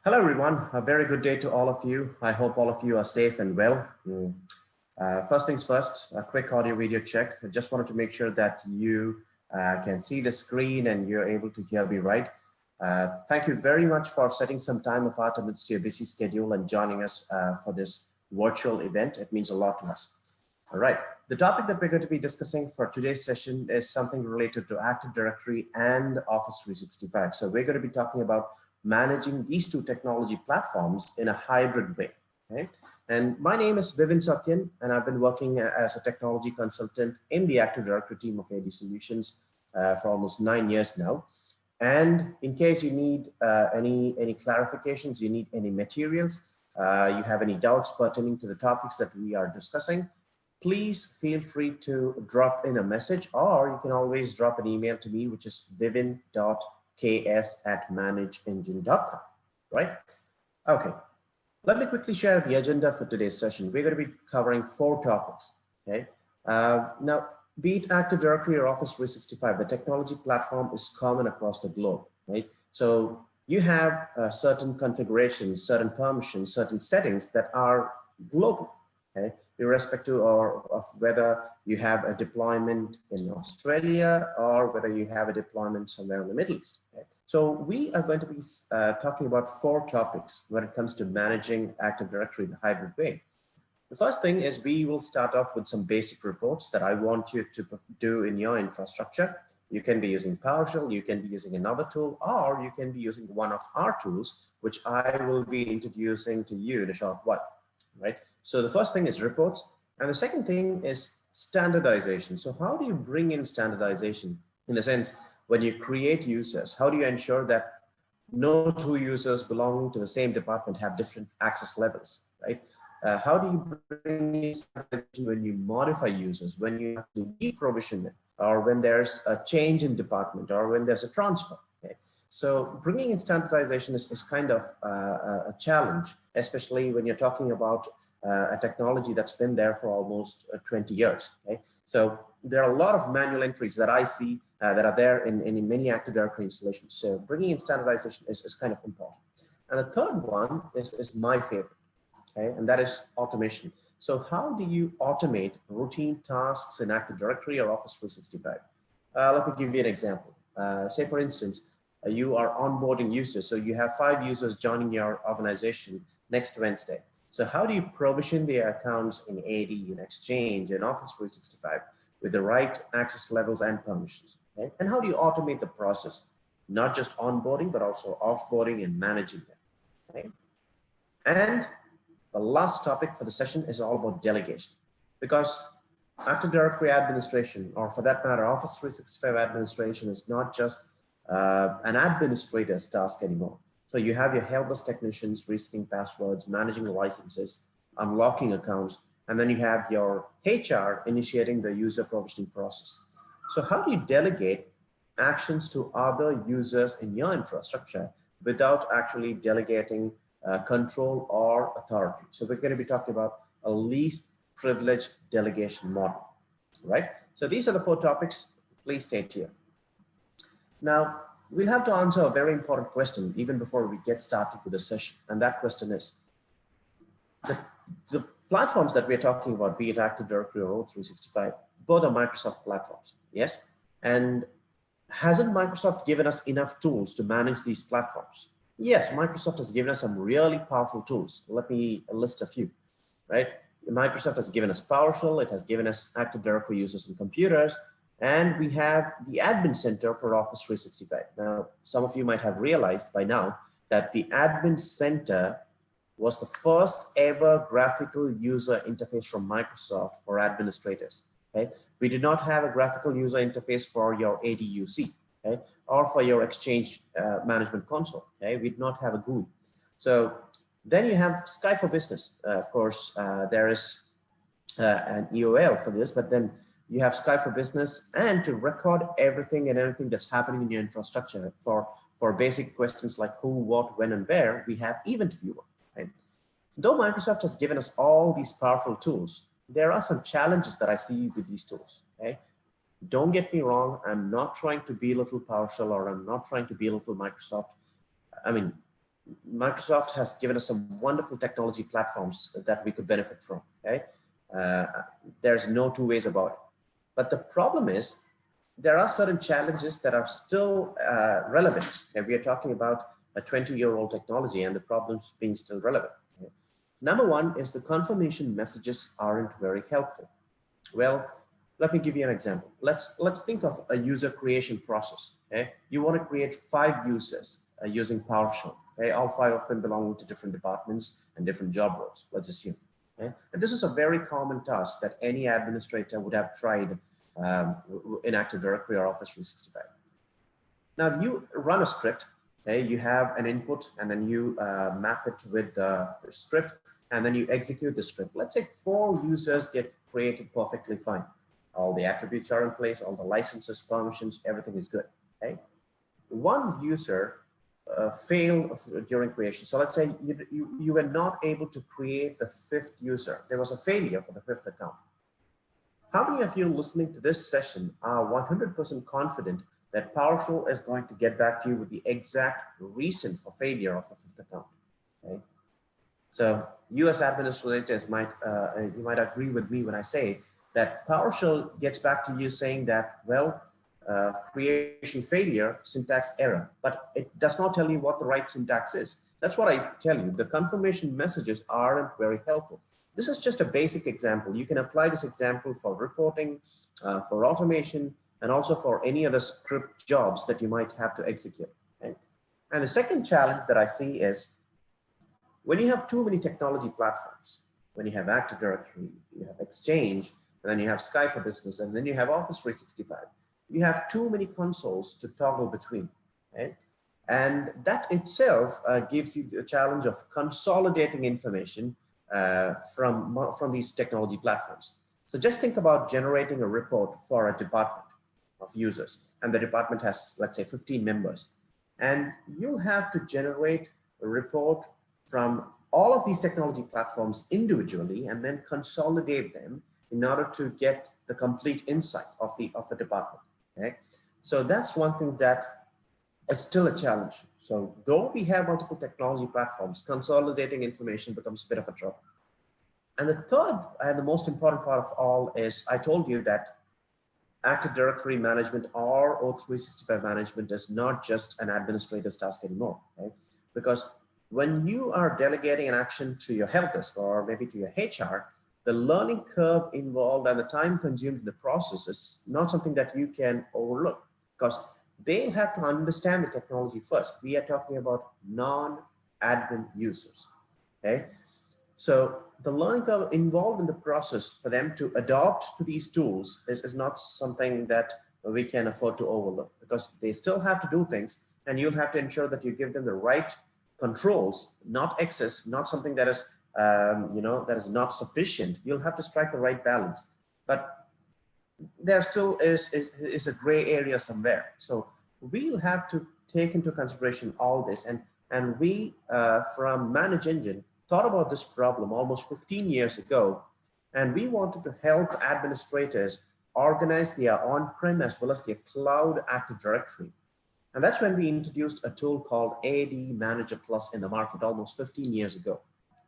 Hello, everyone. A very good day to all of you. I hope all of you are safe and well. First things first, a quick audio video check. I just wanted to make sure that you can see the screen and you're able to hear me right. Thank you very much for setting some time apart amidst your busy schedule and joining us for this virtual event. It means a lot to us. All right. The topic that we're going to be discussing for today's session is something related to Active Directory and Office 365. So we're going to be talking about managing these two technology platforms in a hybrid way. Okay? And my name is Vivin Sathyan, and I've been working as a technology consultant in the Active Directory team of ADSolutions for almost 9 years now. And in case you need any clarifications, you need any materials, you have any doubts pertaining to the topics that we are discussing, please feel free to drop in a message, or you can always drop an email to me, which is vivin.ks@manageengine.com, right? Okay, let me quickly share the agenda for today's session. We're going to be covering 4 topics, okay? Now, be it Active Directory or Office 365, the technology platform is common across the globe, right? So you have certain configurations, certain permissions, certain settings that are global, okay? Irrespective of whether you have a deployment in Australia or whether you have a deployment somewhere in the Middle East. Okay? So we are going to be talking about 4 topics when it comes to managing Active Directory the hybrid way. The first thing is we will start off with some basic reports that I want you to do in your infrastructure. You can be using PowerShell, you can be using another tool, or you can be using one of our tools, which I will be introducing to you in a short while, right? So the first thing is reports, and the second thing is standardization. So how do you bring in standardization? In the sense, when you create users, how do you ensure that no 2 users belonging to the same department have different access levels, right? How do you bring in standardization when you modify users, when you have to deprovision them, or when there's a change in department, or when there's a transfer? Okay? So bringing in standardization is kind of a challenge, especially when you're talking about a technology that's been there for almost 20 years. Okay, so there are a lot of manual entries that I see that are there in many Active Directory installations. So bringing in standardization is kind of important. And the third one is my favorite, okay, and that is automation. So how do you automate routine tasks in Active Directory or Office 365? Let me give you an example. Say, for instance, you are onboarding users. So you have 5 users joining your organization next Wednesday. So how do you provision their accounts in AD, in Exchange, in Office 365 with the right access levels and permissions? Okay? And how do you automate the process, not just onboarding, but also offboarding and managing them? Okay? And the last topic for the session is all about delegation, because Active Directory administration, or for that matter, Office 365 administration, is not just an administrator's task anymore. So you have your helpless technicians resetting passwords, managing licenses, unlocking accounts, and then you have your HR initiating the user provisioning process. So how do you delegate actions to other users in your infrastructure without actually delegating control or authority? So we're going to be talking about a least privileged delegation model, right? So these are the 4 topics. Please stay tuned. Now, we'll have to answer a very important question even before we get started with the session. And that question is, the platforms that we're talking about, be it Active Directory or O365, both are Microsoft platforms, yes? And hasn't Microsoft given us enough tools to manage these platforms? Yes, Microsoft has given us some really powerful tools. Let me list a few, right? Microsoft has given us PowerShell, it has given us Active Directory users and computers, and we have the Admin Center for Office 365. Now, some of you might have realized by now that the Admin Center was the first ever graphical user interface from Microsoft for administrators. Okay? We did not have a graphical user interface for your ADUC, okay? Or for your Exchange management console. Okay? We did not have a GUI. So then you have Sky for Business. Of course, there is an EOL for this, but then you have Sky for Business, and to record everything and anything that's happening in your infrastructure for basic questions like who, what, when, and where, we have Event Viewer. Right? Though Microsoft has given us all these powerful tools, there are some challenges that I see with these tools. Okay? Don't get me wrong, I'm not trying to belittle PowerShell, or I'm not trying to belittle Microsoft. I mean, Microsoft has given us some wonderful technology platforms that we could benefit from. Okay, there's no two ways about it. But the problem is there are certain challenges that are still relevant. Okay? We are talking about a 20-year-old technology and the problems being still relevant. Okay? Number one is the confirmation messages aren't very helpful. Well, let me give you an example. Let's think of a user creation process. Okay, you want to create 5 users using PowerShell. Okay, all 5 of them belonging to different departments and different job roles. Let's assume. Okay, and this is a very common task that any administrator would have tried in Active Directory or Office 365. Now you run a script. Okay, you have an input and then you map it with the script and then you execute the script. Let's say 4 users get created perfectly fine. All the attributes are in place, all the licenses, permissions, everything is good. Okay, one user failed during creation. So let's say you were not able to create the 5th user. There was a failure for the 5th account. How many of you listening to this session are 100% confident that PowerShell is going to get back to you with the exact reason for failure of the 5th account? Okay. So you as administrators might you might agree with me when I say that PowerShell gets back to you saying that, well, creation failure, syntax error, but it does not tell you what the right syntax is. That's what I tell you. The confirmation messages aren't very helpful. This is just a basic example. You can apply this example for reporting, for automation, and also for any other script jobs that you might have to execute. Okay? And the second challenge that I see is when you have too many technology platforms, when you have Active Directory, you have Exchange, and then you have Sky for Business, and then you have Office 365. You have too many consoles to toggle between. Okay? And that itself gives you the challenge of consolidating information from these technology platforms. So just think about generating a report for a department of users, and the department has, let's say, 15 members. And you'll have to generate a report from all of these technology platforms individually and then consolidate them in order to get the complete insight of the department. Okay? So that's one thing that is still a challenge. So though we have multiple technology platforms, consolidating information becomes a bit of a trouble. And the third and the most important part of all is I told you that Active Directory management or O365 management is not just an administrator's task anymore, right? Because when you are delegating an action to your help desk or maybe to your HR, the learning curve involved and the time consumed in the process is not something that you can overlook, because they'll have to understand the technology first. We are talking about non-admin users, okay? So the learning curve involved in the process for them to adopt to these tools is not something that we can afford to overlook, because they still have to do things, and you'll have to ensure that you give them the right controls, not excess, not something that is that is not sufficient. You'll have to strike the right balance, but there still is a gray area somewhere. So we'll have to take into consideration all this, and we from ManageEngine thought about this problem almost 15 years ago, and we wanted to help administrators organize their on-prem as well as their cloud Active Directory. And that's when we introduced a tool called ADManager Plus in the market almost 15 years ago.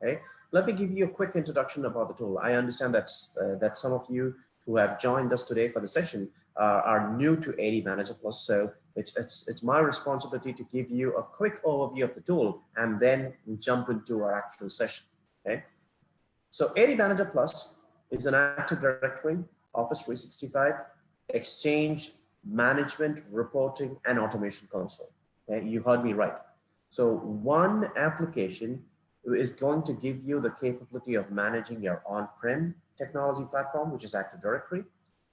Okay, let me give you a quick introduction about the tool. I understand that some of you who have joined us today for the session are new to ADManager Plus, so it's my responsibility to give you a quick overview of the tool and then jump into our actual session. Okay, so ADManager Plus is an Active Directory, Office 365, Exchange, management, reporting, and automation console. Okay, you heard me right. So one application is going to give you the capability of managing your on-prem technology platform, which is Active Directory,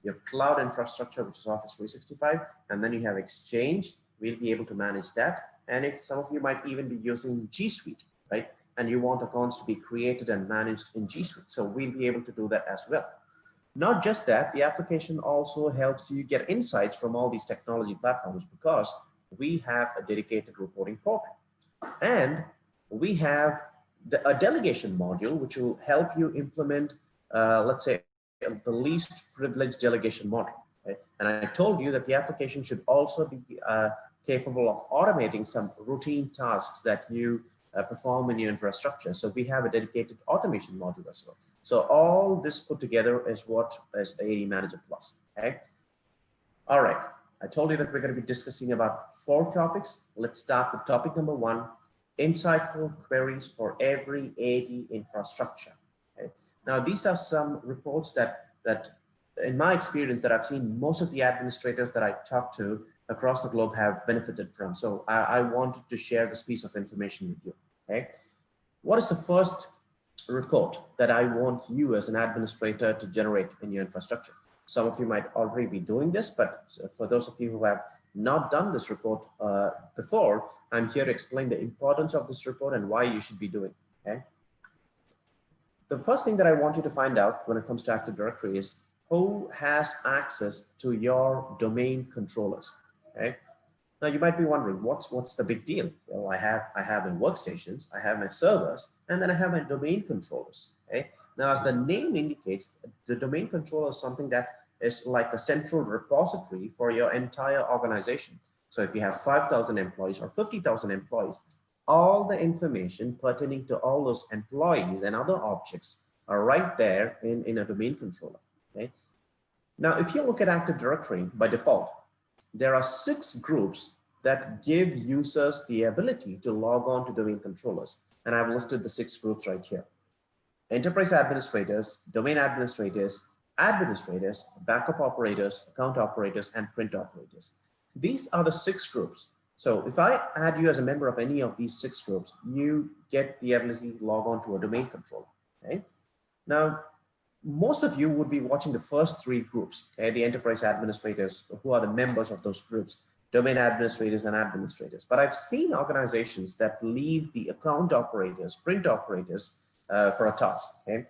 your cloud infrastructure, which is Office 365, and then you have Exchange. We'll be able to manage that. And if some of you might even be using G Suite, right? And you want accounts to be created and managed in G Suite. So we'll be able to do that as well. Not just that, the application also helps you get insights from all these technology platforms, because we have a dedicated reporting portal. And we have a delegation module, which will help you implement, let's say, the least privileged delegation model. Okay? And I told you that the application should also be capable of automating some routine tasks that you perform in your infrastructure. So we have a dedicated automation module as well. So all this put together is what is ADManager Plus. Okay. All right. I told you that we're going to be discussing about 4 topics. Let's start with topic number 1, insightful queries for every AD infrastructure. Okay. Now, these are some reports that in my experience that I've seen most of the administrators that I talk to across the globe have benefited from. So I wanted to share this piece of information with you. Okay. What is the first report that I want you as an administrator to generate in your infrastructure? Some of you might already be doing this, but for those of you who have not done this report before, I'm here to explain the importance of this report and why you should be doing it. Okay. The first thing that I want you to find out when it comes to Active Directory is who has access to your domain controllers. Okay. Now you might be wondering, what's the big deal? Well, I have my workstations, I have my servers, and then I have my domain controllers. Okay. Now, as the name indicates, the domain controller is something that is like a central repository for your entire organization. So if you have 5,000 employees or 50,000 employees, all the information pertaining to all those employees and other objects are right there in a domain controller. Okay. Now, if you look at Active Directory by default, there are 6 groups that give users the ability to log on to domain controllers. And I've listed the 6 groups right here. Enterprise administrators, domain administrators, backup operators, account operators, and print operators. These are the 6 groups. So if I add you as a member of any of these 6 groups, you get the ability to log on to a domain controller. Okay. Now, most of you would be watching the first 3 groups, okay? The enterprise administrators, who are the members of those groups, domain administrators and administrators. But I've seen organizations that leave the account operators, print operators for a toss. Okay,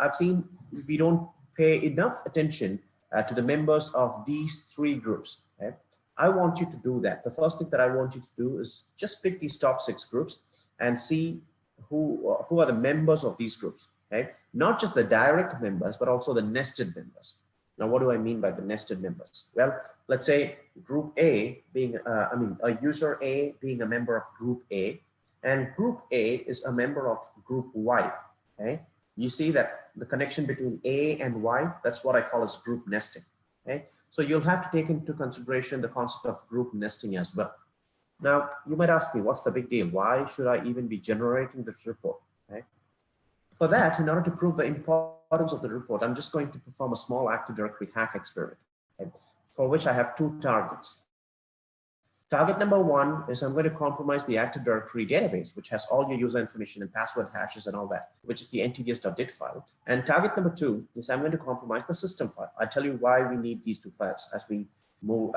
I've seen we don't pay enough attention to the members of these 3 groups. Okay, I want you to do that. The first thing that I want you to do is just pick these top 6 groups and see who are the members of these groups. Okay, not just the direct members, but also the nested members. Now, what do I mean by the nested members? Well, let's say group A being, a user A being a member of group A, and group A is a member of group Y. Okay, you see that the connection between A and Y, that's what I call as group nesting. Okay, so you'll have to take into consideration the concept of group nesting as well. Now, you might ask me, what's the big deal? Why should I even be generating this report? Okay. For that, in order to prove the importance of the report, I'm just going to perform a small Active Directory hack experiment, okay, for which I have 2 targets. Target number 1 is I'm going to compromise the Active Directory database, which has all your user information and password hashes and all that, which is the ntds.dit file. And target number 2 is I'm going to compromise the system file. I'll tell you why we need these 2 files as we move,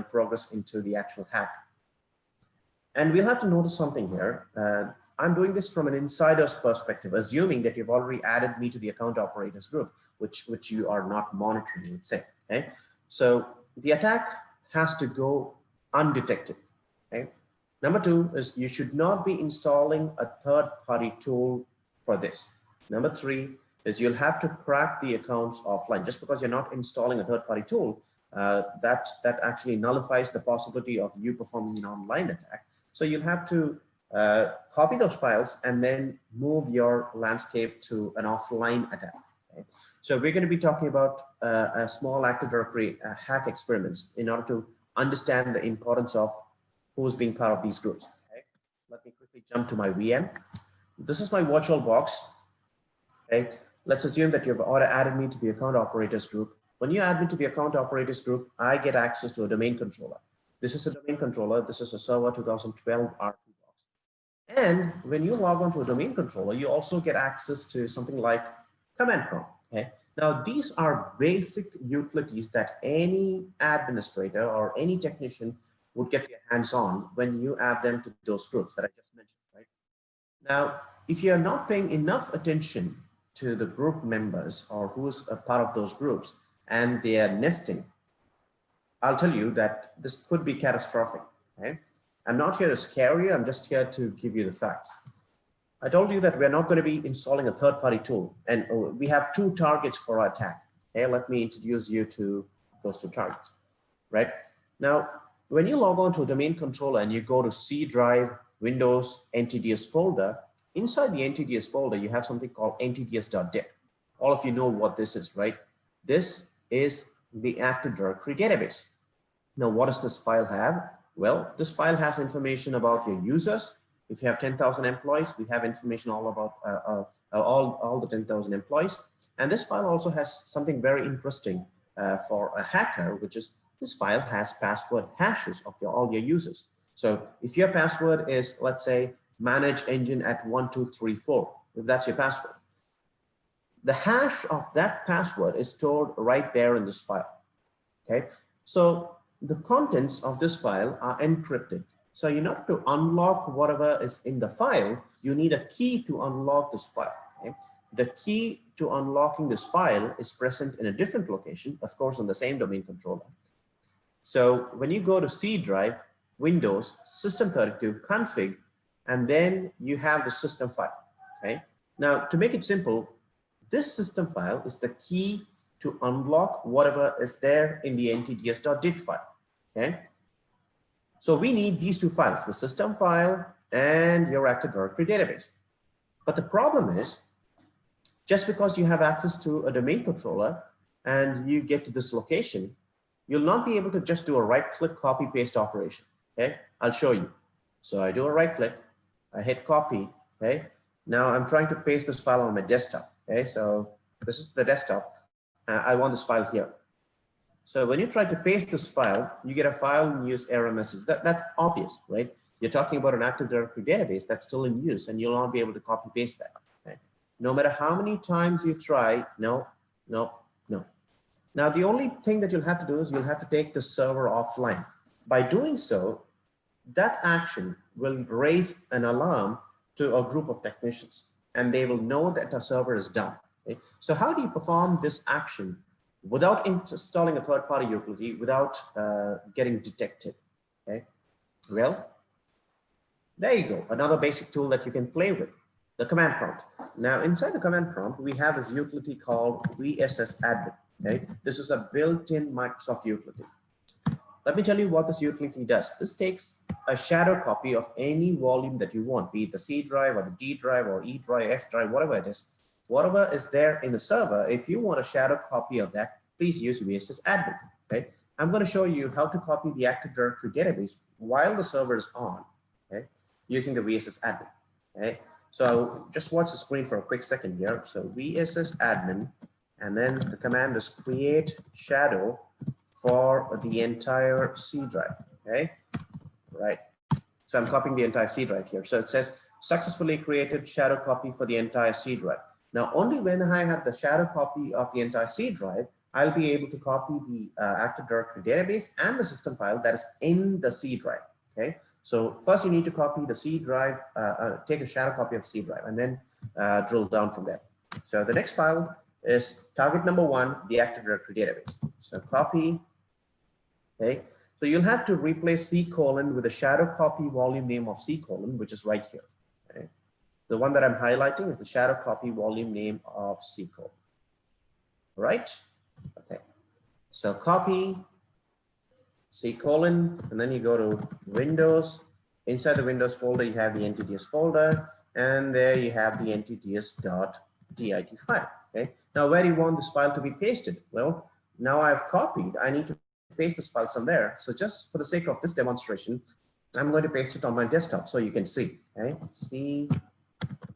progress into the actual hack. And we'll have to notice something here. I'm doing this from an insider's perspective, assuming that you've already added me to the account operators group, which you are not monitoring, let's say. Okay, so the attack has to go undetected. Okay, number 2 is you should not be installing a third-party tool for this. Number 3 is you'll have to crack the accounts offline. Just because you're not installing a third-party tool, that actually nullifies the possibility of you performing an online attack. So you'll have to copy those files and then move your landscape to an offline attack. Okay? So we're going to be talking about a small Active Directory hack experiments in order to understand the importance of who's being part of these groups. Okay? Let me quickly jump to my VM. This is my virtual box. Okay? Let's assume that you've already added me to the account operators group. When you add me to the account operators group, I get access to a domain controller. This is a domain controller. This is a Server 2012 R2 box. And when you log on to a domain controller, you also get access to something like command prompt. Okay? Now, these are basic utilities that any administrator or any technician would get their hands on when you add them to those groups that I just mentioned. Right? Now, if you're not paying enough attention to the group members or who's a part of those groups and they are nesting, I'll tell you that this could be catastrophic. Okay? I'm not here to scare you. I'm just here to give you the facts. I told you that we're not going to be installing a third-party tool, and we have 2 targets for our attack. Okay, let me introduce you to those 2 targets. Right now, when you log on to a domain controller and you go to C drive Windows NTDS folder. Inside the NTDS folder, you have something called ntds.dir. All of you know what this is, right? This is the Active Directory database. Now, what does this file have? Well, this file has information about your users. If you have 10,000 employees, we have information all about all the 10,000 employees. And this file also has something very interesting for a hacker, which is this file has password hashes of all your users. So if your password is, let's say, ManageEngine at 1234, if that's your password, the hash of that password is stored right there in this file. Okay, so the contents of this file are encrypted. So in order to unlock whatever is in the file, you need a key to unlock this file. Okay? The key to unlocking this file is present in a different location, of course, on the same domain controller. So when you go to C drive, Windows, System32, config, and then you have the system file. Okay. Now, to make it simple, this system file is the key to unlock whatever is there in the ntds.dit file. Okay. So we need these two files, the system file and your Active Directory database. But the problem is, just because you have access to a domain controller and you get to this location, you'll not be able to just do a right-click copy-paste operation. Okay, I'll show you. So I do a right-click, I hit copy. Okay, now I'm trying to paste this file on my desktop. Okay, so this is the desktop. I want this file here. So when you try to paste this file, you get a file in use error message. That's obvious, right? You're talking about an Active Directory database that's still in use, and you'll not be able to copy paste that. Okay? No matter how many times you try, no. Now, the only thing that you'll have to do is you'll have to take the server offline. By doing so, that action will raise an alarm to a group of technicians, and they will know that the server is down. Okay? So how do you perform this action without installing a third-party utility, without getting detected? Okay? Well, there you go. Another basic tool that you can play with, the command prompt. Now, inside the command prompt, we have this utility called VSSadmin. Okay? This is a built-in Microsoft utility. Let me tell you what this utility does. This takes a shadow copy of any volume that you want, be it the C drive or the D drive or E drive, F drive, whatever it is. Whatever is there in the server, if you want a shadow copy of that, please use VSSadmin. Okay? I'm going to show you how to copy the Active Directory database while the server is on, okay, using the VSSadmin. Okay? So just watch the screen for a quick second here. So VSSadmin, and then the command is create shadow for the entire C drive. Okay, right. So I'm copying the entire C drive here. So it says successfully created shadow copy for the entire C drive. Now, only when I have the shadow copy of the entire C drive, I'll be able to copy the Active Directory database and the system file that is in the C drive. Okay, so first you need to copy the C drive, take a shadow copy of C drive, and then drill down from there. So the next file is target number 1, the Active Directory database. So copy. Okay, so you'll have to replace C colon with a shadow copy volume name of C colon, which is right here. Okay, the one that I'm highlighting is the shadow copy volume name of C colon. Right? Okay, so copy C colon, and then you go to Windows. Inside the Windows folder, you have the NTDS folder, and there you have the ntds.dit file. Okay, now where do you want this file to be pasted? Well, now I've copied, I need to paste this file somewhere. So just for the sake of this demonstration, I'm going to paste it on my desktop so you can see. Okay, see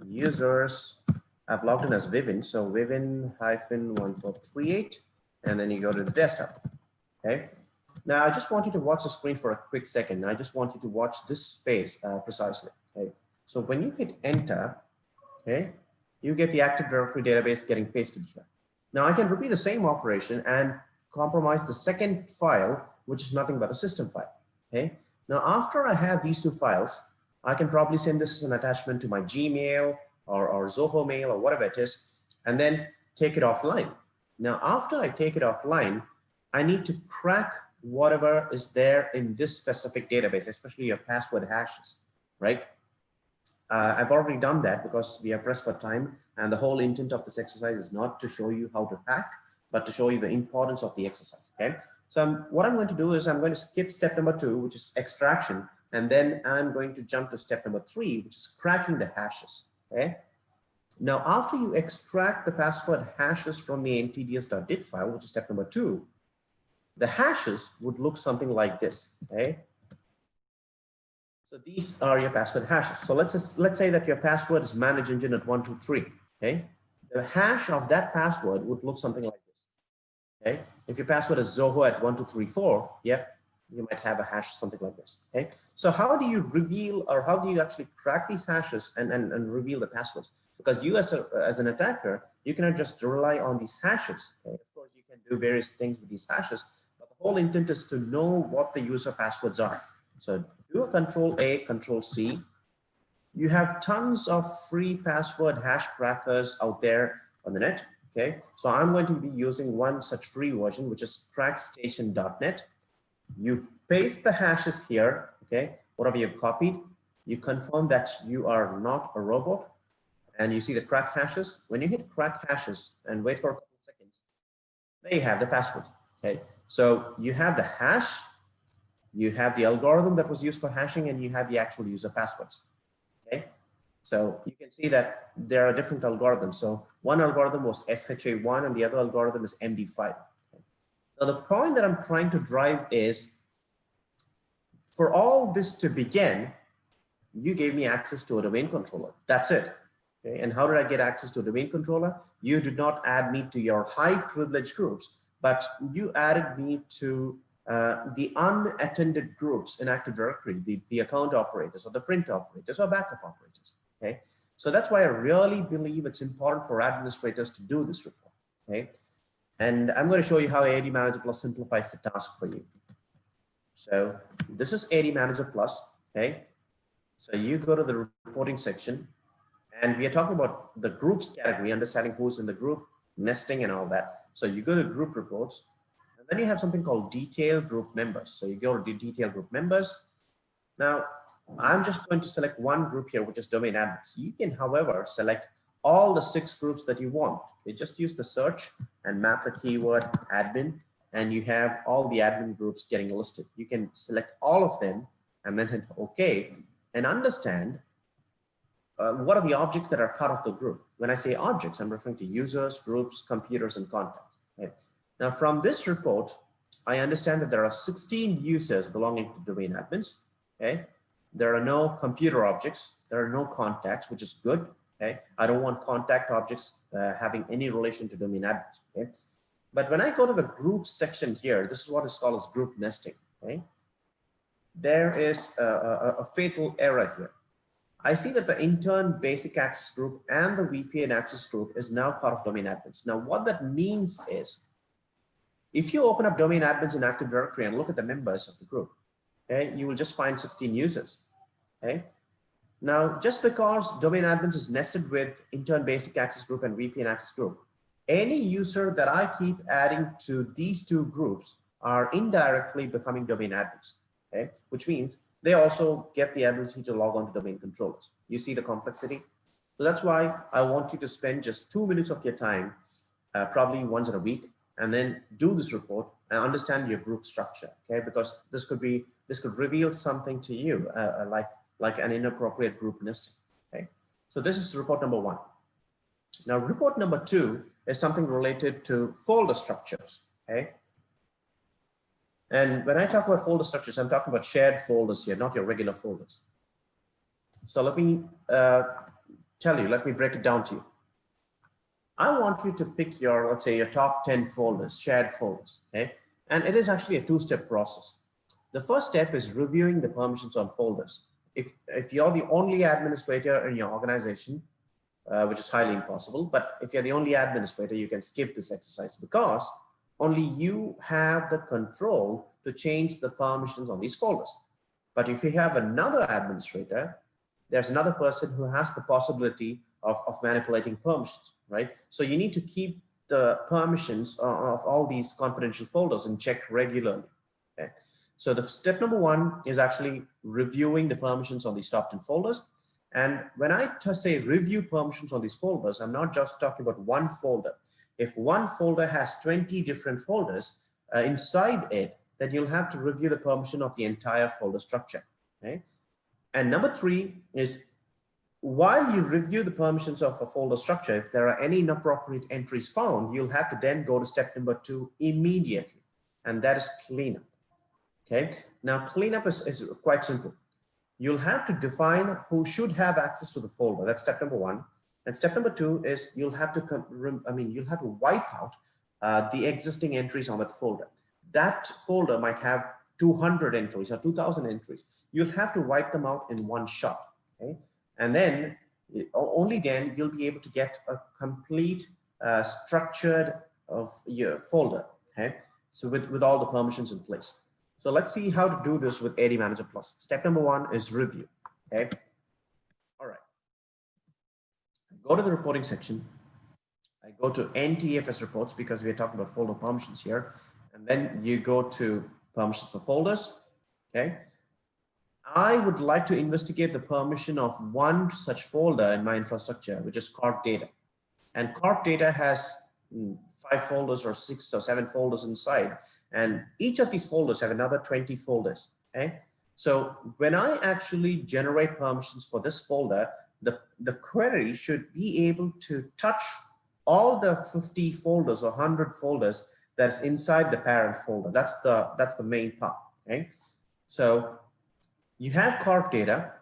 users, I've logged in as Vivin, so Vivin-1438, and then you go to the desktop. Okay, now I just want you to watch the screen for a quick second. I just want you to watch this space precisely. Okay, so when you hit enter, okay, you get the Active Directory database getting pasted here. Now I can repeat the same operation and compromise the second file, which is nothing but a system file. Okay, now after I have these two files, I can probably send this as an attachment to my Gmail or Zoho mail or whatever it is, and then take it offline. Now after I take it offline, I need to crack whatever is there in this specific database, especially your password hashes, right? I've already done that because we are pressed for time, and the whole intent of this exercise is not to show you how to hack, but to show you the importance of the exercise. Okay, so what I'm going to do is I'm going to skip step number 2, which is extraction, and then I'm going to jump to step number 3, which is cracking the hashes. Okay. Now, after you extract the password hashes from the ntds.dit file, which is step number 2, the hashes would look something like this. Okay. So these are your password hashes. So let's say that your password is ManageEngine at 123. Okay. The hash of that password would look something like this. Okay. If your password is Zoho at 1234, yeah, you might have a hash something like this. Okay. So how do you reveal, or how do you actually crack these hashes and reveal the passwords? Because you as an attacker, you cannot just rely on these hashes. Okay. Of course, you can do various things with these hashes, but the whole intent is to know what the user passwords are. So do a Control-A, Control-C. You have tons of free password hash crackers out there on the net. Okay, so I'm going to be using one such free version, which is crackstation.net. You paste the hashes here. Okay, whatever you've copied, you confirm that you are not a robot, and you see the crack hashes. When you hit crack hashes and wait for a couple of seconds, there you have the password. Okay, so you have the hash, you have the algorithm that was used for hashing, and you have the actual user passwords. Okay, so you can see that there are different algorithms. So one algorithm was SHA1 and the other algorithm is MD5. Okay. Now the point that I'm trying to drive is, for all this to begin, you gave me access to a domain controller. That's it. Okay. And how did I get access to a domain controller? You did not add me to your high privilege groups, but you added me to the unattended groups in Active Directory, the account operators or the print operators or backup operators. Okay, so that's why I really believe it's important for administrators to do this report. Okay, and I'm going to show you how ADManager Plus simplifies the task for you. So this is ADManager Plus. Okay, so you go to the reporting section, and we are talking about the groups category, understanding who's in the group, nesting, and all that. So you go to group reports. And then you have something called detailed group members. So you go to the detailed group members. Now, I'm just going to select one group here, which is domain admins. You can, however, select all the 6 groups that you want. You just use the search and map the keyword admin, and you have all the admin groups getting listed. You can select all of them and then hit OK and understand what are the objects that are part of the group. When I say objects, I'm referring to users, groups, computers, and contacts. Okay. Now, from this report, I understand that there are 16 users belonging to domain admins. Okay, there are no computer objects, there are no contacts, which is good. Okay, I don't want contact objects having any relation to domain admins. Okay, but when I go to the group section here, this is what is called as group nesting. Okay, there is a fatal error here. I see that the intern basic access group and the VPN access group is now part of domain admins. Now, what that means is, if you open up domain admins in Active Directory and look at the members of the group, okay, you will just find 16 users. Okay. Now, just because domain admins is nested with intern basic access group and VPN access group, any user that I keep adding to these 2 groups are indirectly becoming domain admins. Okay, which means they also get the ability to log on to domain controllers. You see the complexity? So that's why I want you to spend just 2 minutes of your time, probably once in a week, and then do this report and understand your group structure. Okay, because this could reveal something to you, like an inappropriate group nesting. Okay, so this is report number 1. Now, report number 2 is something related to folder structures. Okay, and when I talk about folder structures, I'm talking about shared folders here, not your regular folders. So let me let me break it down to you. I want you to pick your, let's say, your top 10 folders, shared folders, okay? And it is actually a 2-step process. The first step is reviewing the permissions on folders. If you're the only administrator in your organization, which is highly impossible, but if you're the only administrator, you can skip this exercise because only you have the control to change the permissions on these folders. But if you have another administrator, there's another person who has the possibility of manipulating permissions, right? So you need to keep the permissions of all these confidential folders in check regularly. Okay? So the step number 1 is actually reviewing the permissions on these top 10 folders. And when I say review permissions on these folders, I'm not just talking about one folder. If one folder has 20 different folders inside it, then you'll have to review the permission of the entire folder structure. Okay. And number 3 is, while you review the permissions of a folder structure, if there are any inappropriate entries found, you'll have to then go to step number 2 immediately, and that is cleanup. Okay. Now cleanup is quite simple. You'll have to define who should have access to the folder. That's step number 1. And step number 2 is you'll have to you'll have to wipe out the existing entries on that folder. That folder might have 200 entries or 2000 entries. You'll have to wipe them out in one shot. Okay. And then only then you'll be able to get a complete structured of your folder. Okay. So with all the permissions in place. So let's see how to do this with ADManager Plus. Step number 1 is review. Okay. All right. Go to the reporting section. I go to NTFS reports because we are talking about folder permissions here. And then you go to permissions for folders. Okay. I would like to investigate the permission of one such folder in my infrastructure, which is corp data. And corp data has 5 folders or 6 or 7 folders inside. And each of these folders have another 20 folders. Okay. So when I actually generate permissions for this folder, the query should be able to touch all the 50 folders or 100 folders that's inside the parent folder. That's the main part. Okay. So you have corp data,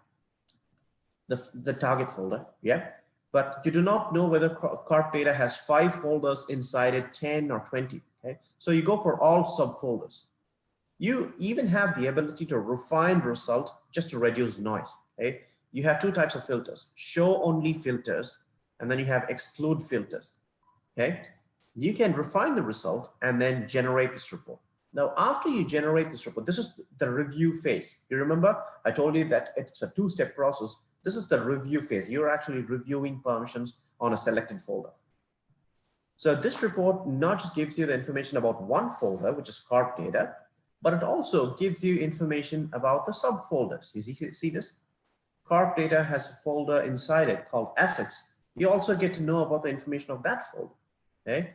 the target folder, yeah, but you do not know whether corp data has 5 folders inside it, 10 or 20. Okay. So you go for all subfolders. You even have the ability to refine result just to reduce noise. Okay. You have 2 types of filters: show only filters, and then you have exclude filters. Okay. You can refine the result and then generate this report. Now, after you generate this report, this is the review phase. You remember I told you that it's a 2-step process. This is the review phase. You're actually reviewing permissions on a selected folder. So this report not just gives you the information about one folder, which is corp data, but it also gives you information about the subfolders. You see this? Corp data has a folder inside it called assets. You also get to know about the information of that folder. Okay.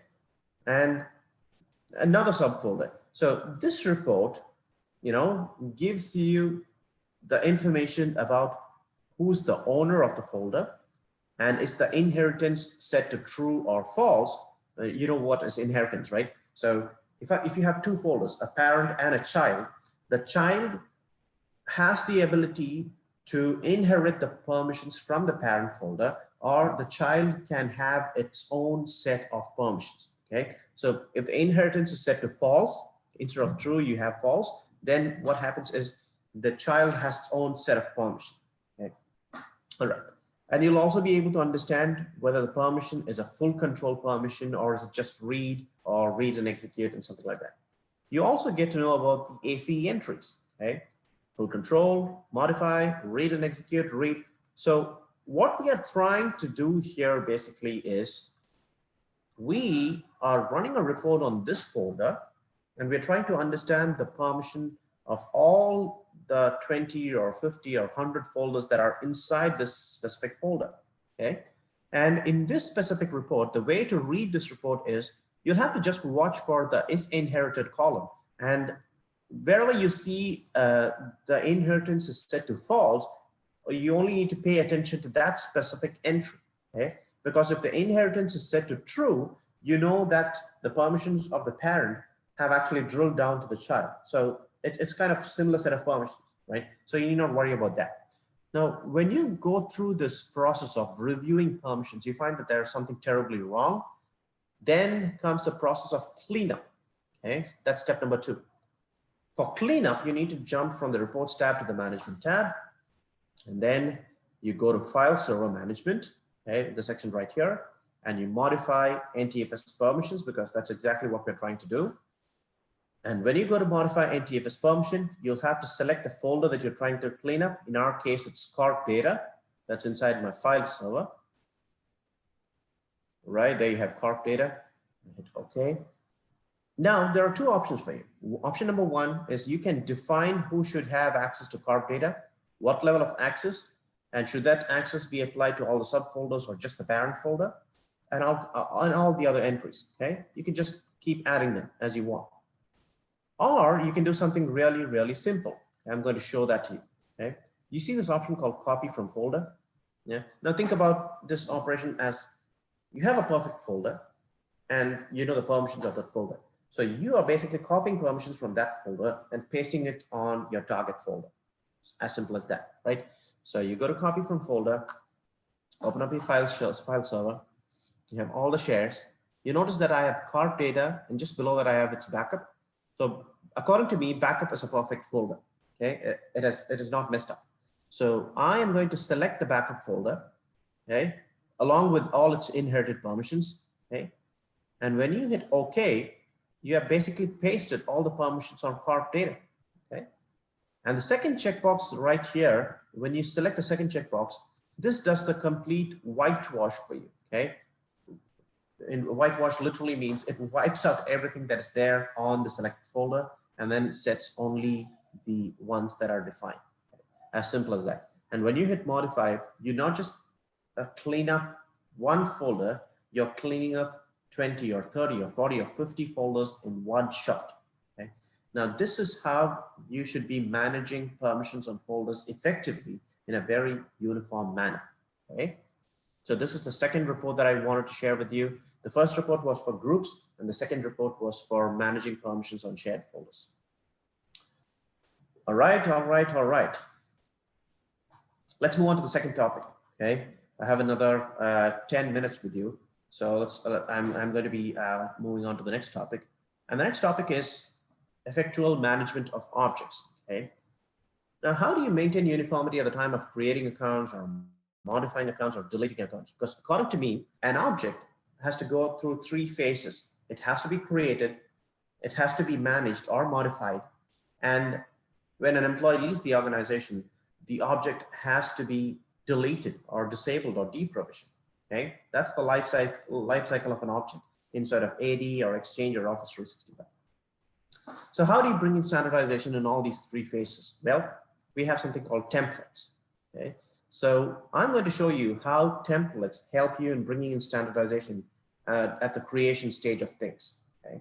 And another subfolder. So this report, gives you the information about who's the owner of the folder, and is the inheritance set to true or false. You know what is inheritance, right? So if you have 2 folders, a parent and a child, the child has the ability to inherit the permissions from the parent folder, or the child can have its own set of permissions. Okay. So if the inheritance is set to false, instead of true, you have false, then what happens is the child has its own set of permissions. Okay. All right. And you'll also be able to understand whether the permission is a full control permission, or is it just read or read and execute and something like that. You also get to know about the ACE entries. Okay. Full control, modify, read and execute, read. So what we are trying to do here basically is we are running a report on this folder, and we're trying to understand the permission of all the 20 or 50 or 100 folders that are inside this specific folder. Okay. And in this specific report, the way to read this report is you'll have to just watch for the is inherited column, and wherever you see the inheritance is set to false, you only need to pay attention to that specific entry. Okay. Because if the inheritance is set to true, you know that the permissions of the parent have actually drilled down to the child. So it's kind of similar set of permissions, right? So you need not worry about that. Now, when you go through this process of reviewing permissions, you find that there's something terribly wrong. Then comes the process of cleanup. Okay, that's step number 2. For cleanup, you need to jump from the reports tab to the management tab, and then you go to file server management, okay, the section right here, and you modify NTFS permissions, because that's exactly what we're trying to do. And when you go to modify NTFS permission, you'll have to select the folder that you're trying to clean up. In our case, it's corp data. That's inside my file server. Right, there you have corp data. Hit OK. Now, there are 2 options for you. Option number 1 is you can define who should have access to corp data, what level of access, and should that access be applied to all the subfolders or just the parent folder, and all the other entries. Okay, you can just keep adding them as you want. Or you can do something really, really simple. I'm going to show that to you. Okay. You see this option called copy from folder. Yeah. Now think about this operation as you have a perfect folder and you know the permissions of that folder. So you are basically copying permissions from that folder and pasting it on your target folder. As simple as that, right? So you go to copy from folder, open up your file server. You have all the shares. You notice that I have cart data, and just below that I have its backup. So according to me, backup is a perfect folder. Okay, it is not messed up. So I am going to select the backup folder, okay, along with all its inherited permissions. Okay, and when you hit OK, you have basically pasted all the permissions on cart data. Okay, and the second checkbox right here, when you select the second checkbox, this does the complete whitewash for you. Okay. And whitewash literally means it wipes out everything that is there on the selected folder and then sets only the ones that are defined. As simple as that. And when you hit modify, you not just clean up one folder, you're cleaning up 20 or 30 or 40 or 50 folders in one shot. Okay. Now, this is how you should be managing permissions on folders effectively in a very uniform manner. Okay. So this is the second report that I wanted to share with you. The first report was for groups, and the second report was for managing permissions on shared folders. All right. Let's move on to the second topic. Okay, I have another 10 minutes with you, so let's. I'm going to be moving on to the next topic, and the next topic is effectual management of objects. Okay, now how do you maintain uniformity at the time of creating accounts or modifying accounts or deleting accounts? Because according to me, an object has to go through three phases. It has to be created, it has to be managed or modified, and when an employee leaves the organization, the object has to be deleted or disabled or deprovisioned. Okay, that's the life cycle of an object inside of AD or Exchange or Office 365. So how do you bring in standardization in all these three phases? Well, we have something called templates. Okay, so I'm going to show you how templates help you in bringing in standardization at the creation stage of things. Okay,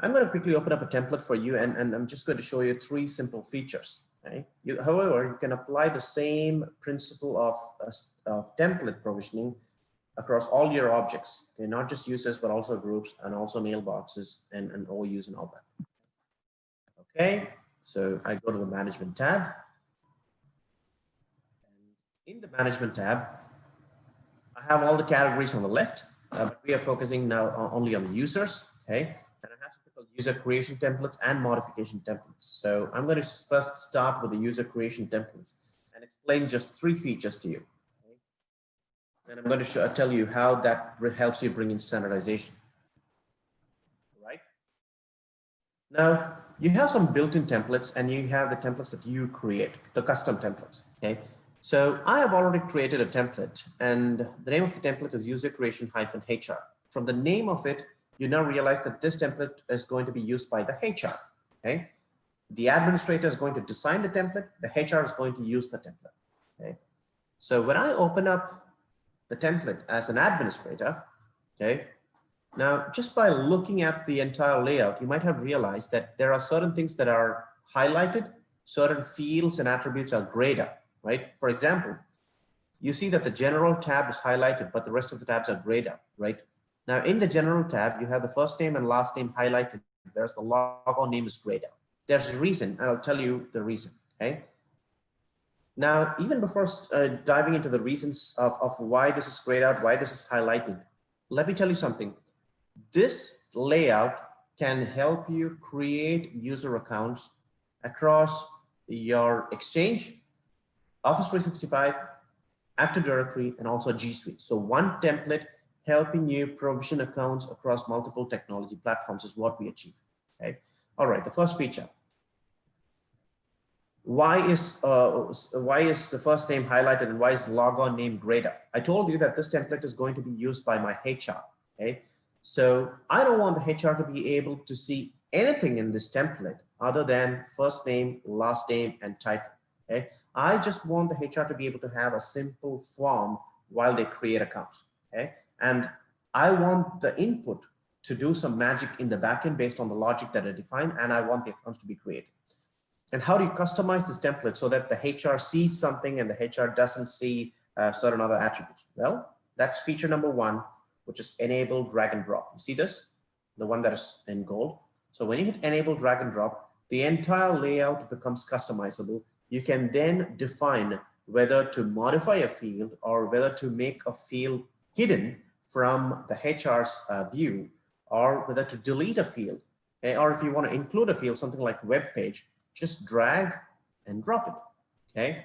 I'm going to quickly open up a template for you, and I'm just going to show you three simple features. Okay, however, you can apply the same principle of template provisioning across all your objects. Okay, not just users, but also groups and also mailboxes and OUs and all that. Okay, so I go to the management tab. In the management tab, I have all the categories on the left, but we are focusing now only on the users. Okay, and I have something called user creation templates and modification templates. So I'm going to first start with the user creation templates and explain just three features to you. Okay? And I'm going to tell you how that helps you bring in standardization. Right? Now, you have some built-in templates and you have the templates that you create, the custom templates. Okay. So I have already created a template, and the name of the template is user creation -HR. From the name of it, you now realize that this template is going to be used by the HR. Okay, the administrator is going to design the template. The HR is going to use the template. Okay, so when I open up the template as an administrator, okay, now just by looking at the entire layout, you might have realized that there are certain things that are highlighted, certain fields and attributes are grayed out. Right? For example, you see that the general tab is highlighted, but the rest of the tabs are grayed out, right? Now in the general tab, you have the first name and last name highlighted, whereas the logon name is grayed out. There's a reason, and I'll tell you the reason, okay? Now, even before diving into the reasons of why this is grayed out, why this is highlighted, let me tell you something. This layout can help you create user accounts across your Exchange, Office 365, Active Directory, and also G Suite. So one template helping you provision accounts across multiple technology platforms is what we achieve. Okay. All right. The first feature. Why is the first name highlighted and why is logon name grayed out? I told you that this template is going to be used by my HR. Okay. So I don't want the HR to be able to see anything in this template other than first name, last name, and title. Okay. I just want the HR to be able to have a simple form while they create accounts. Okay. And I want the input to do some magic in the backend based on the logic that I define, and I want the accounts to be created. And how do you customize this template so that the HR sees something and the HR doesn't see certain other attributes? Well, that's feature number 1, which is enable drag and drop. You see this? The one that is in gold. So when you hit enable drag and drop, the entire layout becomes customizable. You can then define whether to modify a field or whether to make a field hidden from the HR's view, or whether to delete a field, okay? Or if you want to include a field, something like web page, just drag and drop it, okay?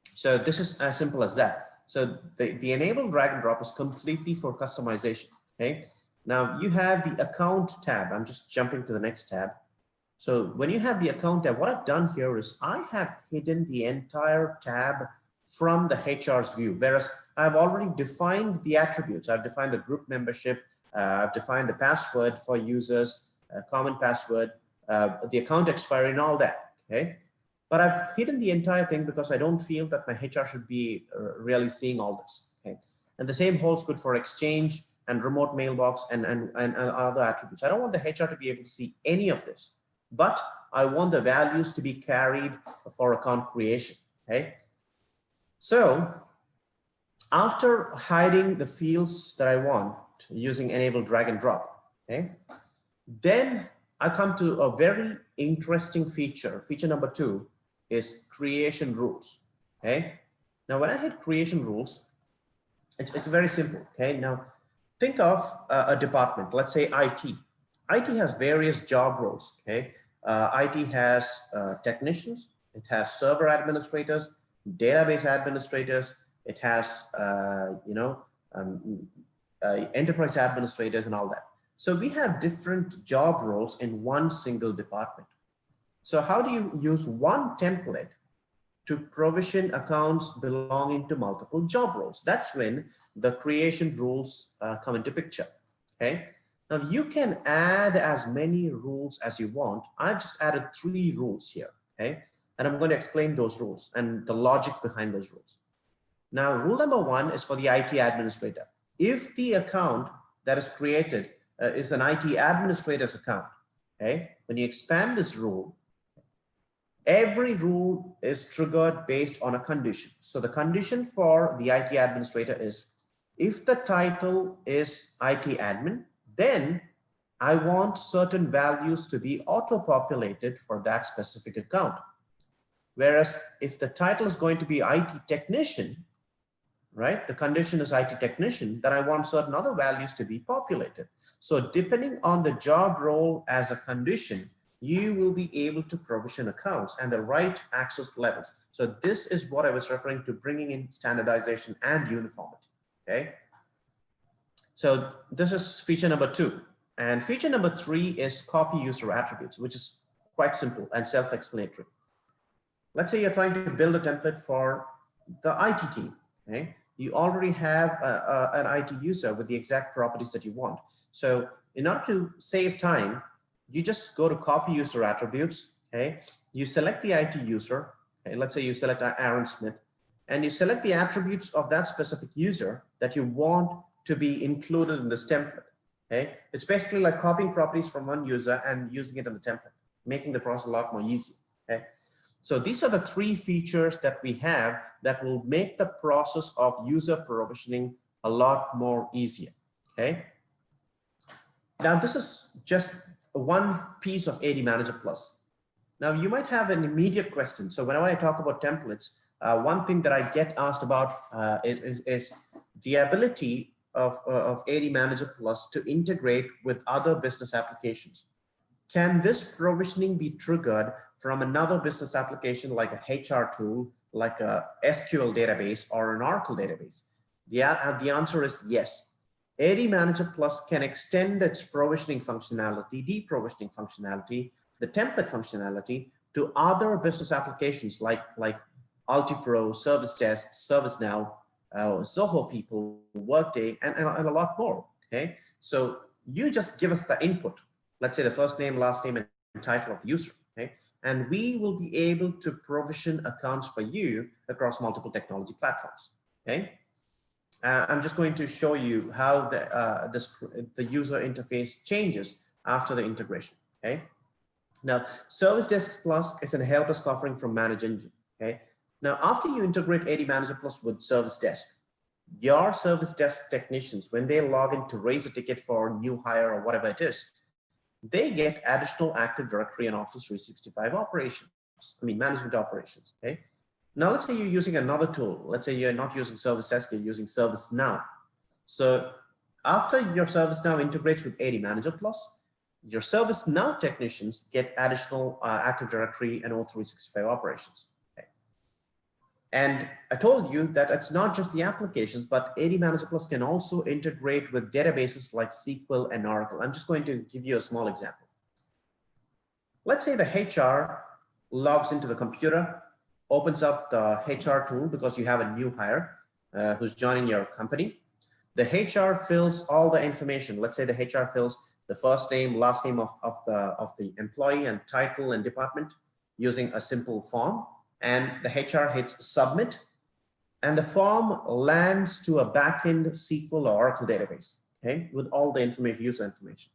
So this is as simple as that. So the enable drag and drop is completely for customization, okay? Now you have the account tab. I'm just jumping to the next tab. So when you have the account tab, what I've done here is I have hidden the entire tab from the HR's view, whereas I've already defined the attributes. I've defined the group membership, I've defined the password for users, common password, the account expiry and all that, okay? But I've hidden the entire thing because I don't feel that my HR should be really seeing all this, okay? And the same holds good for Exchange and remote mailbox and other attributes. I don't want the HR to be able to see any of this, but I want the values to be carried for account creation, okay? So after hiding the fields that I want using enable drag and drop, okay, then I come to a very interesting feature. Feature number 2 is creation rules, okay? Now when I hit creation rules, it's very simple, okay? Now think of a department, let's say IT. IT has various job roles, okay? IT has technicians, it has server administrators, database administrators, it has enterprise administrators and all that. So we have different job roles in one single department. So how do you use one template to provision accounts belonging to multiple job roles? That's when the creation rules come into picture, okay? Now you can add as many rules as you want. I just added 3 rules here, okay? And I'm going to explain those rules and the logic behind those rules. Now, rule number 1 is for the IT administrator. If the account that is created is an IT administrator's account, okay? When you expand this rule, every rule is triggered based on a condition. So the condition for the IT administrator is, if the title is IT admin, then I want certain values to be auto-populated for that specific account. Whereas if the title is going to be IT technician, right? The condition is IT technician, then I want certain other values to be populated. So depending on the job role as a condition, you will be able to provision accounts and the right access levels. So this is what I was referring to, bringing in standardization and uniformity, okay? So this is feature number 2. And feature number 3 is copy user attributes, which is quite simple and self-explanatory. Let's say you're trying to build a template for the IT team, okay? You already have an IT user with the exact properties that you want. So in order to save time, you just go to copy user attributes, okay? You select the IT user, okay? Let's say you select Aaron Smith, and you select the attributes of that specific user that you want to be included in this template, okay? It's basically like copying properties from one user and using it in the template, making the process a lot more easy, okay? So these are the 3 features that we have that will make the process of user provisioning a lot more easier, okay? Now this is just one piece of ADManager Plus. Now you might have an immediate question. So whenever I talk about templates, one thing that I get asked about is the ability of ADManager Plus to integrate with other business applications. Can this provisioning be triggered from another business application like a HR tool, like a SQL database or an Oracle database? The answer is yes. ADManager Plus can extend its provisioning functionality, deprovisioning functionality, the template functionality to other business applications like Altipro, Service Desk, ServiceNow, Zoho People, Workday, and a lot more, okay? So you just give us the input. Let's say the first name, last name, and title of the user, okay? And we will be able to provision accounts for you across multiple technology platforms, okay? I'm just going to show you how the user interface changes after the integration, okay? Now, Service Desk Plus is a help desk offering from ManageEngine. Okay. Now, after you integrate ADManager Plus with Service Desk, your service desk technicians, when they log in to raise a ticket for new hire or whatever it is, they get additional Active Directory and Office 365 operations. I mean, management operations. Okay. Now, let's say you're using another tool. Let's say you're not using Service Desk, you're using ServiceNow. So after your ServiceNow integrates with ADManager Plus, your ServiceNow technicians get additional Active Directory and O365 operations. Okay. And I told you that it's not just the applications, but ADManager Plus can also integrate with databases like SQL and Oracle. I'm just going to give you a small example. Let's say the HR logs into the computer, opens up the HR tool because you have a new hire who's joining your company. The HR fills all the information. Let's say the HR fills the first name, last name of the employee and title and department using a simple form. And the HR hits submit. And the form lands to a backend SQL or Oracle database, okay, with all the information, user information.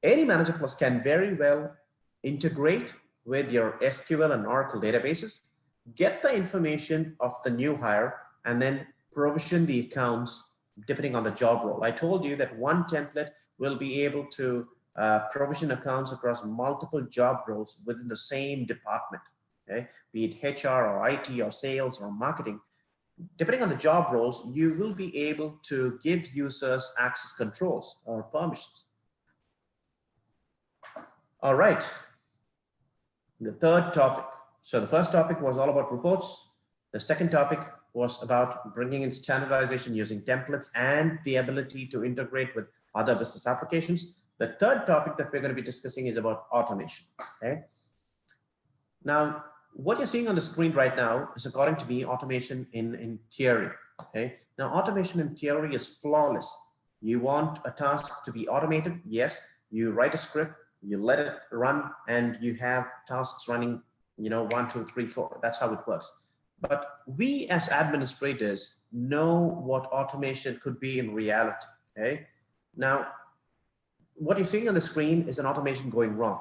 ADManager Plus can very well integrate with your SQL and Oracle databases, get the information of the new hire, and then provision the accounts depending on the job role. I told you that one template will be able to provision accounts across multiple job roles within the same department, okay? Be it HR or IT or sales or marketing. Depending on the job roles, you will be able to give users access controls or permissions. All right, the third topic. So the first topic was all about reports. The second topic was about bringing in standardization using templates and the ability to integrate with other business applications. The third topic that we're going to be discussing is about automation. Okay. Now, what you're seeing on the screen right now is, according to me, automation in theory. Okay. Now, automation in theory is flawless. You want a task to be automated. Yes, you write a script, you let it run, and you have tasks running, 1, 2, 3, 4. That's how it works. But we as administrators know what automation could be in reality. Okay. Now, what you're seeing on the screen is an automation going wrong.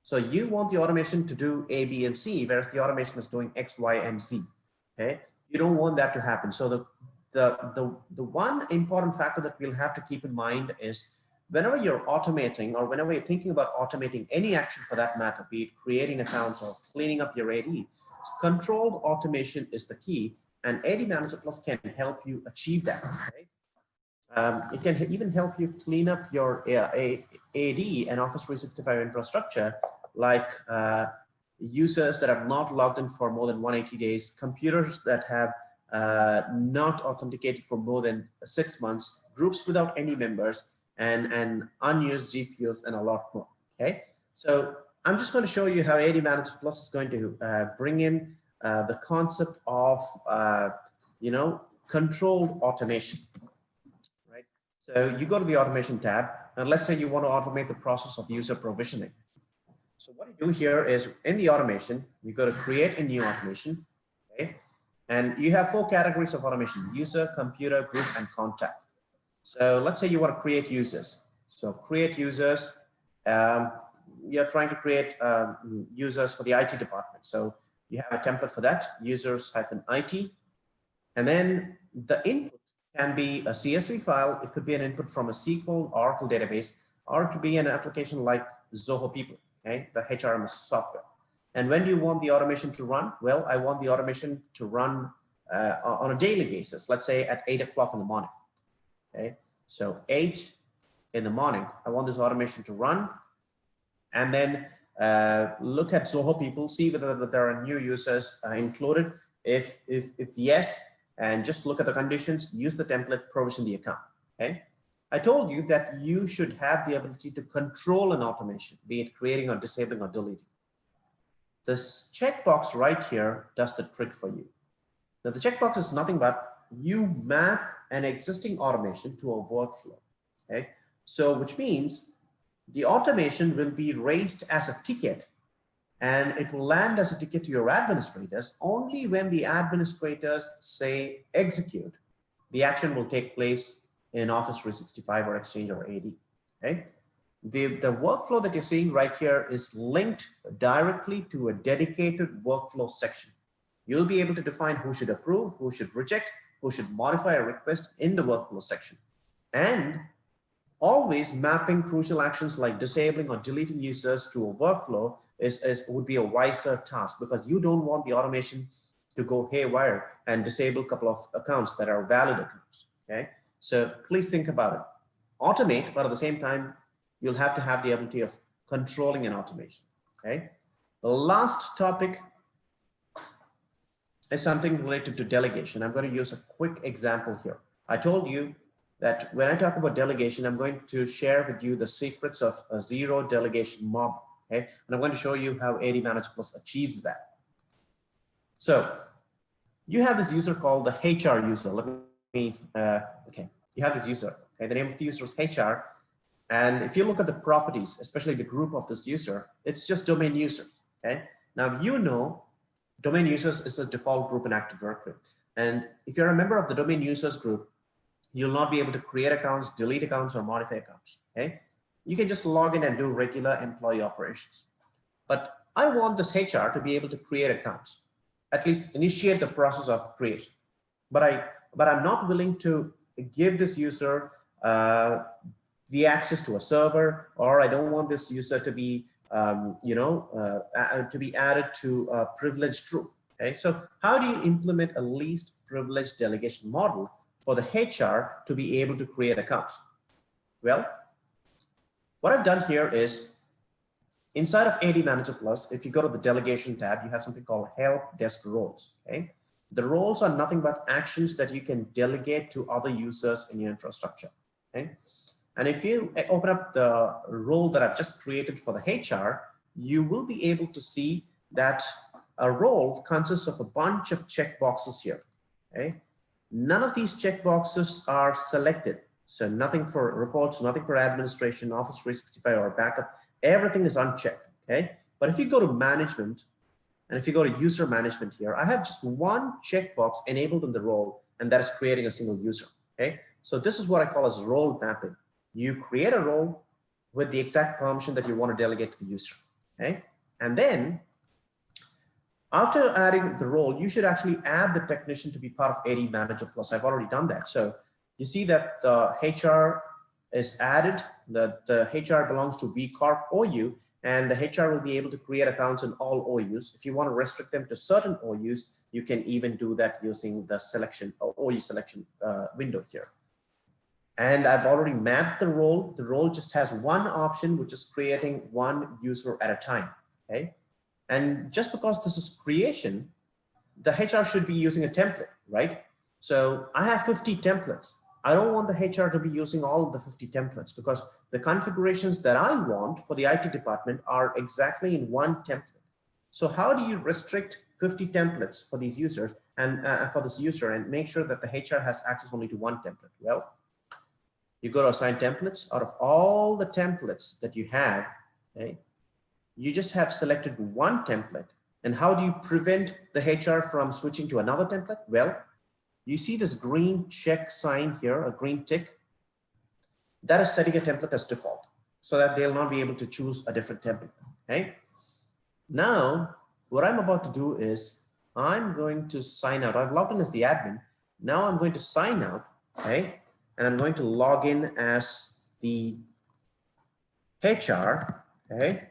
So you want the automation to do A, B, and C, whereas the automation is doing X, Y, and Z. Okay. You don't want that to happen. So the one important factor that we'll have to keep in mind is, whenever you're automating, or whenever you're thinking about automating any action for that matter, be it creating accounts or cleaning up your AD, controlled automation is the key, and ADManager Plus can help you achieve that. Right? It can even help you clean up your AD and Office 365 infrastructure, like users that have not logged in for more than 180 days, computers that have not authenticated for more than 6 months, groups without any members, and unused GPUs, and a lot more. Okay, so I'm just going to show you how ADManager Plus is going to bring in the concept of controlled automation. Right. So you go to the automation tab, and let's say you want to automate the process of user provisioning. So what you do here is, in the automation, you go to create a new automation. Okay, and you have 4 categories of automation: user, computer, group, and contact. So let's say you want to create users. So create users, you're trying to create users for the IT department. So you have a template for that, users-IT. And then the input can be a CSV file. It could be an input from a SQL Oracle database, or it could be an application like Zoho People, okay, the HRMS software. And when do you want the automation to run? Well, I want the automation to run on a daily basis, let's say at 8 o'clock in the morning. Okay, so 8 in the morning, I want this automation to run, and then look at Zoho People, see whether there are new users included. If yes, and just look at the conditions, use the template, provision the account. Okay, I told you that you should have the ability to control an automation, be it creating or disabling or deleting. This checkbox right here does the trick for you. Now, the checkbox is nothing but you map an existing automation to a workflow. Okay, so which means the automation will be raised as a ticket, and it will land as a ticket to your administrators. Only when the administrators say execute, the action will take place in Office 365 or Exchange or AD. Okay, The workflow that you're seeing right here is linked directly to a dedicated workflow section. You'll be able to define who should approve, who should reject, who should modify a request in the workflow section. And always mapping crucial actions like disabling or deleting users to a workflow would be a wiser task, because you don't want the automation to go haywire and disable a couple of accounts that are valid accounts. Okay, so please think about it. Automate, but at the same time, you'll have to have the ability of controlling an automation. Okay, the last topic is something related to delegation. I'm going to use a quick example here. I told you that when I talk about delegation, I'm going to share with you the secrets of a zero delegation model. Okay, and I'm going to show you how ADManager Plus achieves that. So you have this user called the HR user. Let me, okay, you have this user. Okay, the name of the user is HR. And if you look at the properties, especially the group of this user, it's just domain users. Okay, now you know domain users is a default group in Active Directory. And if you're a member of the domain users group, you'll not be able to create accounts, delete accounts, or modify accounts. Okay, you can just log in and do regular employee operations. But I want this HR to be able to create accounts, at least initiate the process of creation. But I'm not willing to give this user the access to a server, or I don't want this user to be, to be added to a privileged group. Okay, so how do you implement a least privileged delegation model for the HR to be able to create accounts? Well, what I've done here is inside of ADManager Plus, if you go to the delegation tab, you have something called help desk roles. Okay, the roles are nothing but actions that you can delegate to other users in your infrastructure. Okay, and if you open up the role that I've just created for the HR, you will be able to see that a role consists of a bunch of checkboxes here. Okay, none of these checkboxes are selected. So nothing for reports, nothing for administration, Office 365 or backup, everything is unchecked. Okay, but if you go to management and if you go to user management here, I have just one checkbox enabled in the role, and that is creating a single user. Okay, so this is what I call as role mapping. You create a role with the exact permission that you want to delegate to the user. Okay, and then after adding the role, you should actually add the technician to be part of ADManager Plus. I've already done that. So you see that the HR is added, that the HR belongs to V Corp OU, and the HR will be able to create accounts in all OUs. If you want to restrict them to certain OUs, you can even do that using the selection or OU selection window here. And I've already mapped the role. The role just has one option, which is creating one user at a time. Okay. And just because this is creation, the HR should be using a template, right? So I have 50 templates. I don't want the HR to be using all of the 50 templates, because the configurations that I want for the IT department are exactly in one template. So how do you restrict 50 templates for these users and for this user and make sure that the HR has access only to one template? Well, you go to assign templates. Out of all the templates that you have, okay, you just have selected one template. And how do you prevent the HR from switching to another template? Well, you see this green check sign here, a green tick. That is setting a template as default so that they'll not be able to choose a different template. Okay. Now, what I'm about to do is I'm going to sign out. I've logged in as the admin. Now I'm going to sign out. Okay. And I'm going to log in as the HR. Okay.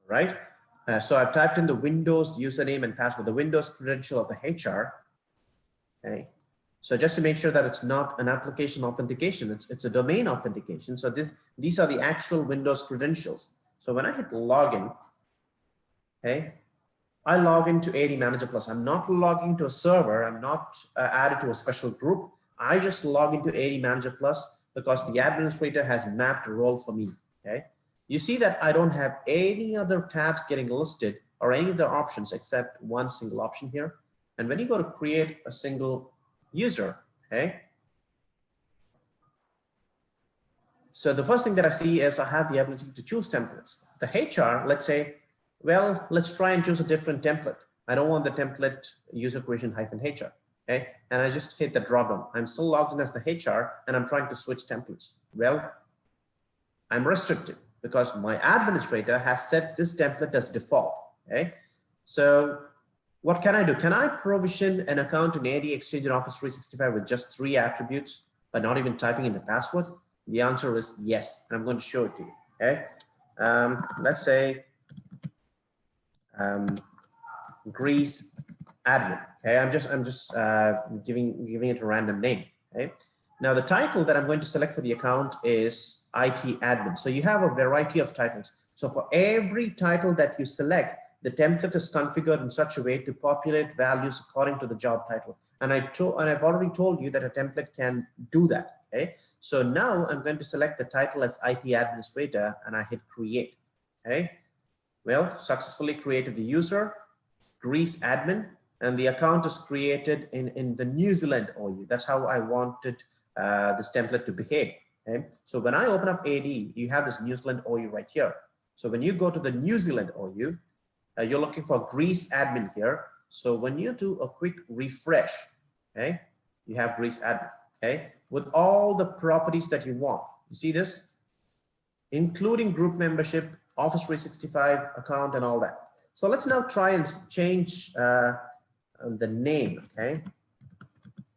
Right? So I've typed in the Windows username and password, the Windows credential of the HR. Okay. So just to make sure that it's not an application authentication, it's a domain authentication. So these are the actual Windows credentials. So when I hit login, okay, I log into ADManager Plus. I'm not logging to a server. I'm not added to a special group. I just log into ADManager Plus because the administrator has mapped a role for me. Okay. You see that I don't have any other tabs getting listed or any other options except one single option here. And when you go to create a single user, okay, so the first thing that I see is I have the ability to choose templates. The HR, let's say, well, let's try and choose a different template. I don't want the template user creation -HR. okay? And I just hit the drop down. I'm still logged in as the HR and I'm trying to switch templates. Well, I'm restricted because my administrator has set this template as default, okay? So what can I do? Can I provision an account in AD Exchange and Office 365 with just 3 attributes, but not even typing in the password? The answer is yes, and I'm going to show it to you, okay? Let's say Greece admin, okay? I'm just giving it a random name, okay? Now the title that I'm going to select for the account is IT admin. So you have a variety of titles. So for every title that you select, the template is configured in such a way to populate values according to the job title. And I've already told you that a template can do that. Okay. So now I'm going to select the title as IT administrator and I hit create. Okay. Well, successfully created the user, Greece admin, and the account is created in the New Zealand OU. That's how I wanted this template to behave. Okay. So when I open up AD, you have this New Zealand OU right here. So when you go to the New Zealand OU, you're looking for Greece admin here. So when you do a quick refresh, okay, you have Greece admin, okay, with all the properties that you want. You see this? Including group membership, Office 365 account and all that. So let's now try and change the name, okay?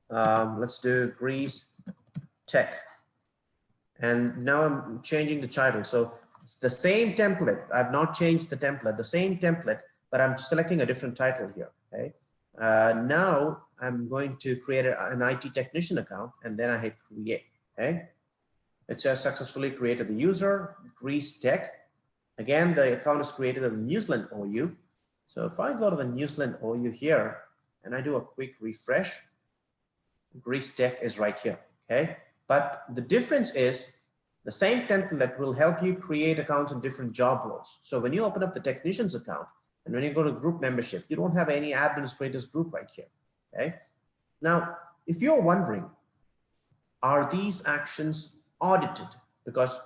Let's do Greece Tech. And now I'm changing the title. So it's the same template. I've not changed the template, the same template, but I'm selecting a different title here, okay? Now I'm going to create an IT technician account and then I hit create, okay? It says successfully created the user, Greece Tech. Again, the account is created in the New Zealand OU. So if I go to the New Zealand OU here and I do a quick refresh, Greece Tech is right here, okay? But the difference is the same template will help you create accounts in different job roles. So when you open up the technician's account and when you go to group membership, you don't have any administrators group right here, okay? Now, if you're wondering, are these actions audited? Because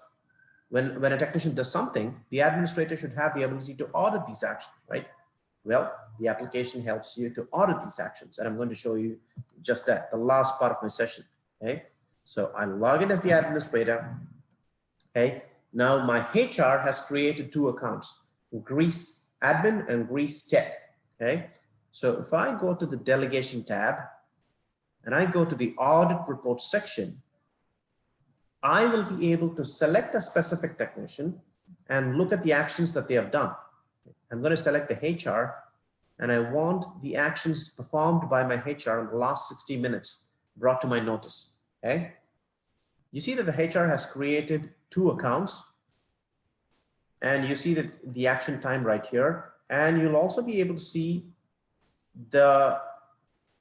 when a technician does something, the administrator should have the ability to audit these actions, right? Well, the application helps you to audit these actions. And I'm going to show you just that, the last part of my session, okay? So I log in as the administrator. Okay, now my HR has created 2 accounts, Greece admin and Greece Tech. Okay, so if I go to the delegation tab and I go to the audit report section, I will be able to select a specific technician and look at the actions that they have done. I'm going to select the HR and I want the actions performed by my HR in the last 60 minutes brought to my notice. Okay, you see that the HR has created 2 accounts and you see that the action time right here, and you'll also be able to see the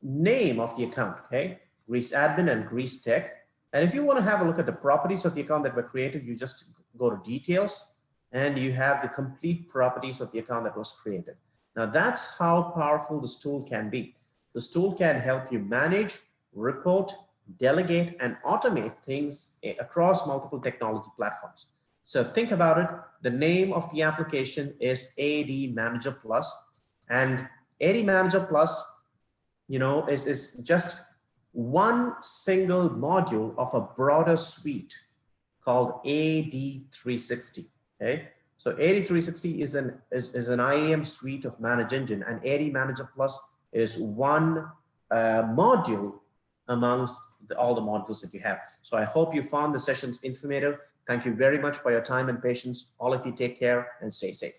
name of the account, okay? Greece admin and Greece Tech. And if you want to have a look at the properties of the account that were created, you just go to details and you have the complete properties of the account that was created. Now that's how powerful this tool can be. This tool can help you manage, report, delegate, and automate things across multiple technology platforms. So think about it. The name of the application is ADManager Plus, and ADManager Plus, you know, is just one single module of a broader suite called AD360. Okay, so AD360 is an IAM suite of ManageEngine, and ADManager Plus is one module amongst all the modules that you have. So I hope you found the sessions informative. Thank you very much for your time and patience. All of you take care and stay safe.